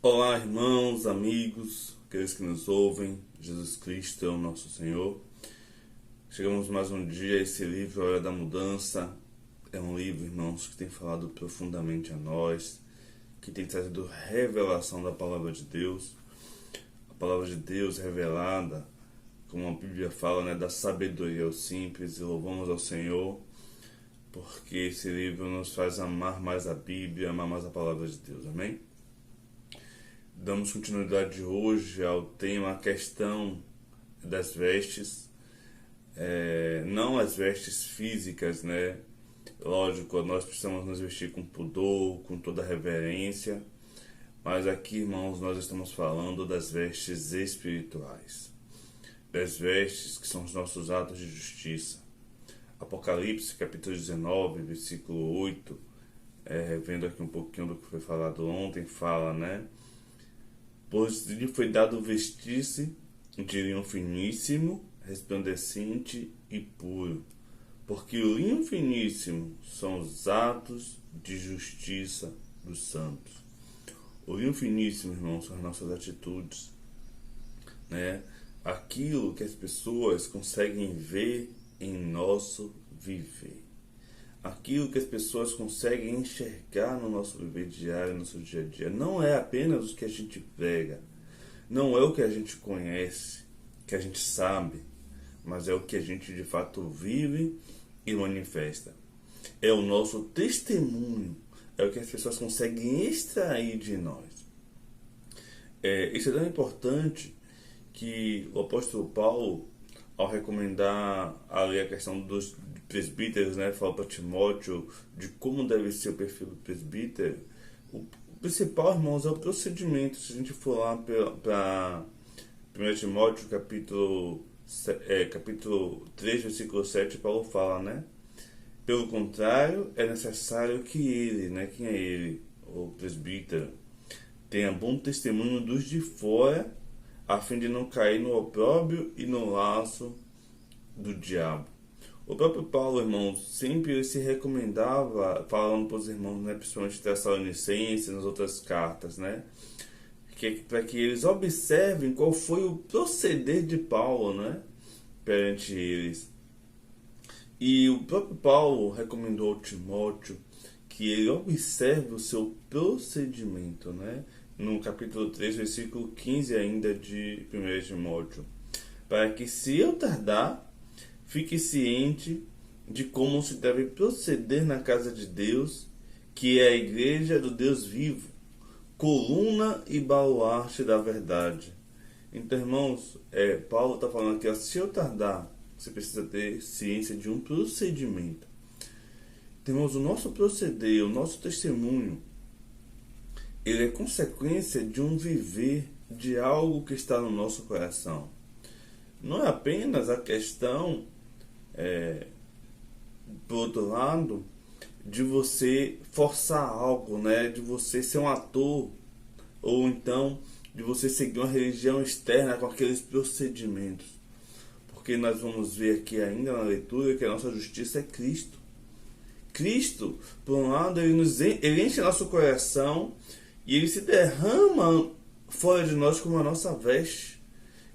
Olá, irmãos, amigos, aqueles que nos ouvem. Jesus Cristo é o nosso Senhor. Chegamos mais um dia a esse livro, A Hora da Mudança. É um livro, irmãos, que tem falado profundamente a nós, que tem trazido revelação da Palavra de Deus. A Palavra de Deus revelada, como a Bíblia fala, da sabedoria aos simples, e louvamos ao Senhor, porque esse livro nos faz amar mais a Bíblia, amar mais a Palavra de Deus. Amém? Damos continuidade hoje ao tema, a questão das vestes, não as vestes físicas, né? Lógico, nós precisamos nos vestir com pudor, com toda reverência, mas aqui, irmãos, nós estamos falando das vestes espirituais, das vestes que são os nossos atos de justiça. Apocalipse, capítulo 19, versículo 8, vendo aqui um pouquinho do que foi falado ontem, fala, Pois lhe foi dado vestir-se de linho finíssimo, resplandecente e puro, porque o linho finíssimo são os atos de justiça dos santos. O linho finíssimo, irmãos, são as nossas atitudes, Aquilo que as pessoas conseguem ver em nosso viver. Aquilo que as pessoas conseguem enxergar no nosso viver diário, no nosso dia a dia. Não é apenas o que a gente prega, não é o que a gente conhece, que a gente sabe, mas é o que a gente de fato vive e manifesta. É o nosso testemunho, é o que as pessoas conseguem extrair de nós. Isso é tão importante que o apóstolo Paulo, ao recomendar ali a questão dos presbíteros, fala para Timóteo de como deve ser o perfil do presbítero. O principal, irmãos, é o procedimento. Se a gente for lá para 1 Timóteo, capítulo 3, versículo 7, Paulo fala, Pelo contrário, é necessário que ele, quem é ele? O presbítero, tenha bom testemunho dos de fora, a fim de não cair no opróbrio e no laço do diabo. O próprio Paulo, irmãos, sempre ele se recomendava, falando para os irmãos, principalmente Tessalonicenses, nas outras cartas, para que eles observem qual foi o proceder de Paulo, perante eles. E o próprio Paulo recomendou ao Timóteo que ele observe o seu procedimento, no capítulo 3, versículo 15 ainda de 1 Timóteo, para que, se eu tardar, fique ciente de como se deve proceder na casa de Deus, que é a igreja do Deus vivo, coluna e baluarte da verdade. Então, irmãos, Paulo está falando aqui, se eu tardar, você precisa ter ciência de um procedimento. Então, irmãos, o nosso proceder, o nosso testemunho, ele é consequência de um viver de algo que está no nosso coração. Não é apenas a questão, por outro lado, de você forçar algo, de você ser um ator, ou então de você seguir uma religião externa com aqueles procedimentos. Porque nós vamos ver aqui ainda na leitura que a nossa justiça é Cristo. Cristo, por um lado, ele enche nosso coração e ele se derrama fora de nós como a nossa veste.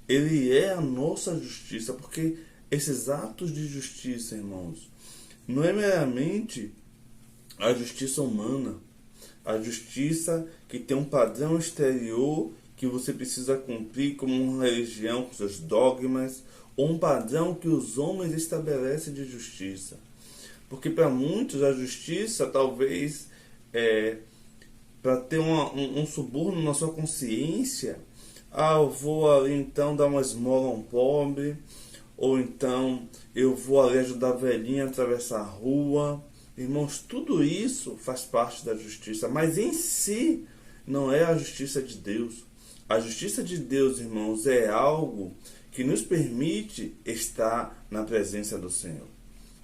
Ele é a nossa justiça, porque esses atos de justiça, irmãos, não é meramente a justiça humana, a justiça que tem um padrão exterior que você precisa cumprir como uma religião com seus dogmas, ou um padrão que os homens estabelecem de justiça. Porque para muitos a justiça talvez para ter um suborno na sua consciência. Eu vou ali então dar uma esmola a um pobre, ou então eu vou ali ajudar a velhinha a atravessar a rua. Irmãos, tudo isso faz parte da justiça, mas em si não é a justiça de Deus. A justiça de Deus, irmãos, é algo que nos permite estar na presença do Senhor.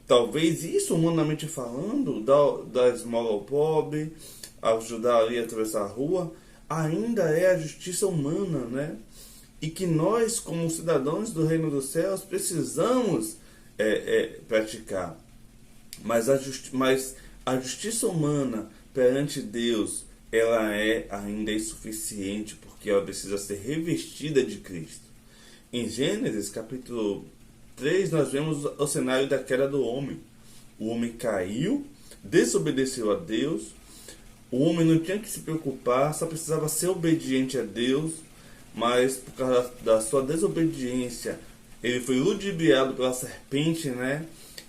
Talvez isso, humanamente falando, da esmola ao pobre, ajudar ali a atravessar a rua, ainda é a justiça humana, E que nós, como cidadãos do reino dos céus, precisamos praticar. Mas a justiça humana perante Deus, ela é ainda insuficiente, porque ela precisa ser revestida de Cristo. Em Gênesis capítulo 3, nós vemos o cenário da queda do homem. O homem caiu, desobedeceu a Deus. O homem não tinha que se preocupar, só precisava ser obediente a Deus, mas por causa da sua desobediência, ele foi ludibriado pela serpente, né?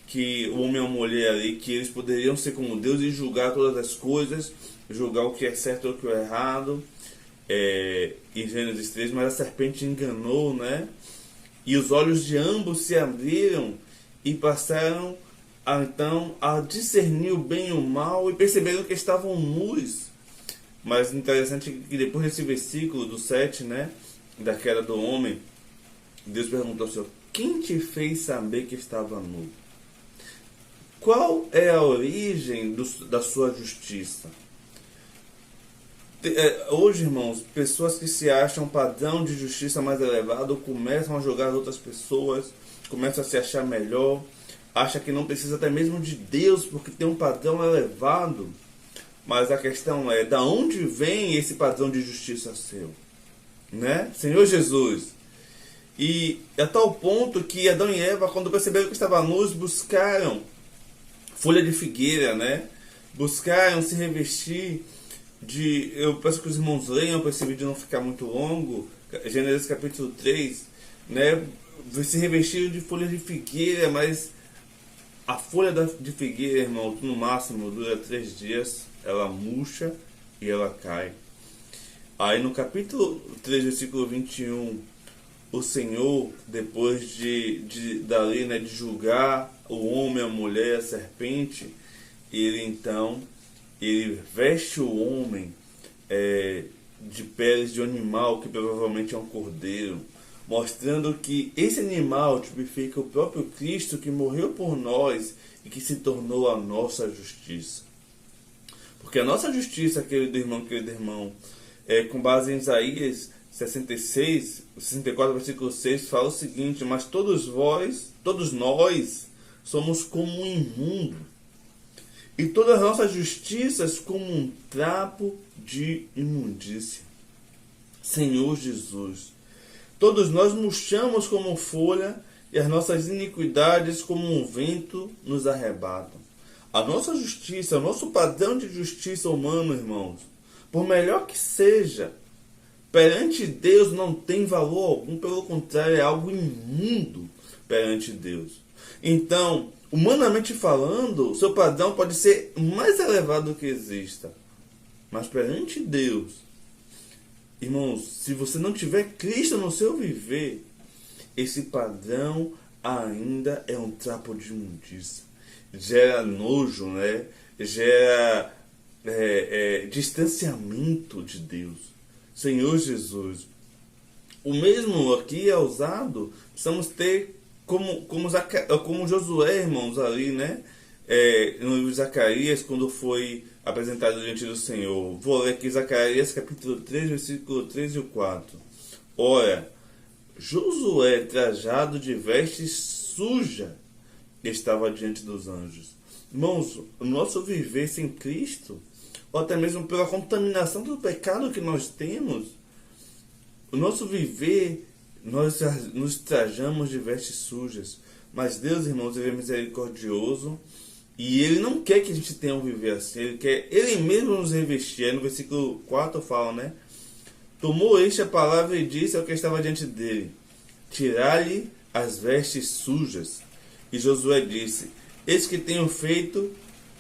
Que o homem e a mulher ali, que eles poderiam ser como Deus e julgar todas as coisas, julgar o que é certo ou o que é errado, em Gênesis 3, mas a serpente enganou, né? E os olhos de ambos se abriram e passaram então a discernir o bem e o mal e perceberam que estavam nus. Mas interessante que depois desse versículo do 7, né, da queda do homem, Deus perguntou ao Senhor: quem te fez saber que estava nu? Qual é a origem da sua justiça? Hoje, irmãos, pessoas que se acham padrão de justiça mais elevado começam a julgar outras pessoas, começam a se achar melhor, acha que não precisa até mesmo de Deus porque tem um padrão elevado. Mas a questão é, da onde vem esse padrão de justiça seu? Né? Senhor Jesus. E a tal ponto que Adão e Eva, quando perceberam que estavam nus, buscaram folha de figueira, né? Buscaram se revestir de... Eu peço que os irmãos leiam para esse vídeo não ficar muito longo. Gênesis capítulo 3, né? Se revestiram de folha de figueira, mas a folha de figueira, irmão, no máximo dura 3 dias, ela murcha e ela cai. Aí no capítulo 3, versículo 21, o Senhor, depois dali, né, de julgar o homem, a mulher, a serpente, ele veste o homem de peles de um animal que provavelmente é um cordeiro, mostrando que esse animal tipifica o próprio Cristo que morreu por nós e que se tornou a nossa justiça. Porque a nossa justiça, querido irmão, com base em Isaías 64, versículo 6, fala o seguinte: mas todos nós somos como um imundo, e todas as nossas justiças como um trapo de imundícia. Senhor Jesus, todos nós murchamos como folha, e as nossas iniquidades como um vento nos arrebatam. A nossa justiça, o nosso padrão de justiça humano, irmãos, por melhor que seja, perante Deus não tem valor algum, pelo contrário, é algo imundo perante Deus. Então, humanamente falando, o seu padrão pode ser mais elevado que exista, mas perante Deus, irmãos, se você não tiver Cristo no seu viver, esse padrão ainda é um trapo de imundícia. Gera nojo, né? Gera distanciamento de Deus. Senhor Jesus, o mesmo aqui é usado, precisamos ter como Josué, irmãos, ali, né? No livro de Zacarias, quando foi apresentado diante do Senhor. Vou ler aqui Zacarias capítulo 3, versículo 3 e 4. Ora, Josué, trajado de vestes sujas, estava diante dos anjos. Irmãos, o nosso viver sem Cristo, ou até mesmo pela contaminação do pecado que nós temos, o nosso viver, nós nos trajamos de vestes sujas. Mas Deus, irmãos, ele é misericordioso e Ele não quer que a gente tenha um viver assim. Ele quer Ele mesmo nos revestir. Aí no versículo 4 fala, né? Tomou este a palavra e disse ao que estava diante dele: tirar-lhe as vestes sujas. E Josué disse: eis que tenho feito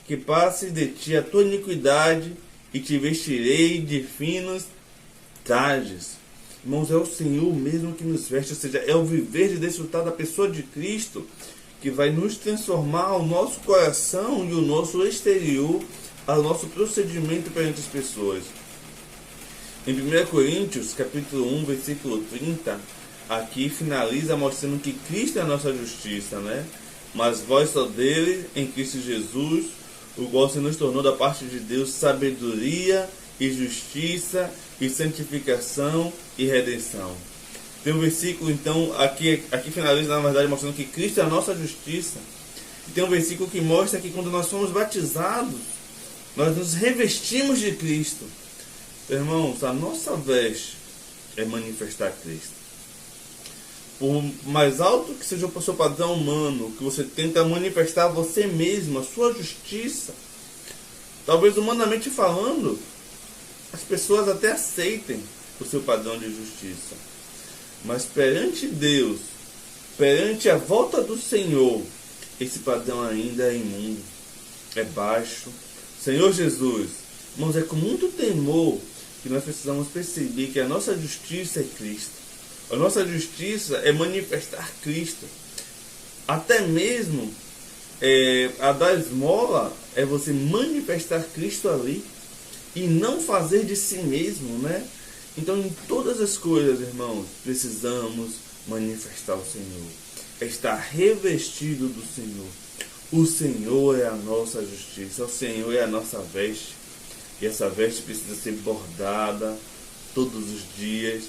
que passe de ti a tua iniquidade e te vestirei de finos trajes. Irmãos, é o Senhor mesmo que nos veste, ou seja, é o viver de desfrutar da pessoa de Cristo que vai nos transformar o nosso coração e o nosso exterior, ao nosso procedimento perante as pessoas. Em 1 Coríntios, capítulo 1, versículo 30, aqui finaliza mostrando que Cristo é a nossa justiça, né? Mas vós só dele, em Cristo Jesus, o qual se nos tornou da parte de Deus sabedoria e justiça e santificação e redenção. Tem um versículo, então, aqui finaliza, na verdade, mostrando que Cristo é a nossa justiça. E tem um versículo que mostra que quando nós somos batizados, nós nos revestimos de Cristo. Irmãos, a nossa veste é manifestar Cristo. Por mais alto que seja o seu padrão humano, que você tenta manifestar você mesmo, a sua justiça, talvez humanamente falando, as pessoas até aceitem o seu padrão de justiça. Mas perante Deus, perante a volta do Senhor, esse padrão ainda é imundo, é baixo. Senhor Jesus, irmãos, é com muito temor que nós precisamos perceber que a nossa justiça é Cristo. A nossa justiça é manifestar Cristo. Até mesmo a dar esmola é você manifestar Cristo ali e não fazer de si mesmo, né? Então, em todas as coisas, irmãos, precisamos manifestar o Senhor. É estar revestido do Senhor. O Senhor é a nossa justiça. O Senhor é a nossa veste. E essa veste precisa ser bordada todos os dias.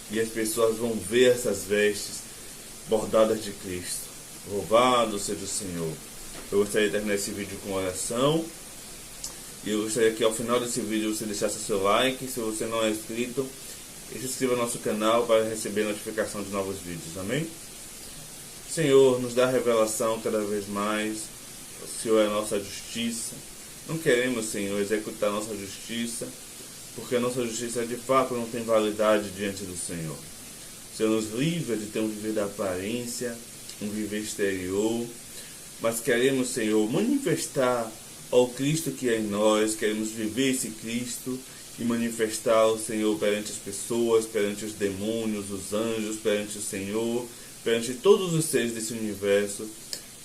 E as pessoas vão ver essas vestes bordadas de Cristo. Louvado seja o Senhor. Eu gostaria de terminar esse vídeo com oração. E eu gostaria que ao final desse vídeo você deixasse seu like. Se você não é inscrito, se inscreva no nosso canal para receber notificação de novos vídeos. Amém? Senhor, nos dá revelação cada vez mais. O Senhor é a nossa justiça. Não queremos, Senhor, executar nossa justiça, porque a nossa justiça de fato não tem validade diante do Senhor. O Senhor nos livra de ter um viver da aparência, um viver exterior, mas queremos, Senhor, manifestar ao Cristo que é em nós, queremos viver esse Cristo e manifestar o Senhor perante as pessoas, perante os demônios, os anjos, perante o Senhor, perante todos os seres desse universo.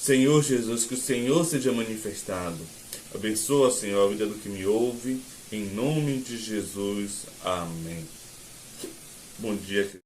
Senhor Jesus, que o Senhor seja manifestado. Abençoa, Senhor, a vida do que me ouve. Em nome de Jesus. Amém. Bom dia.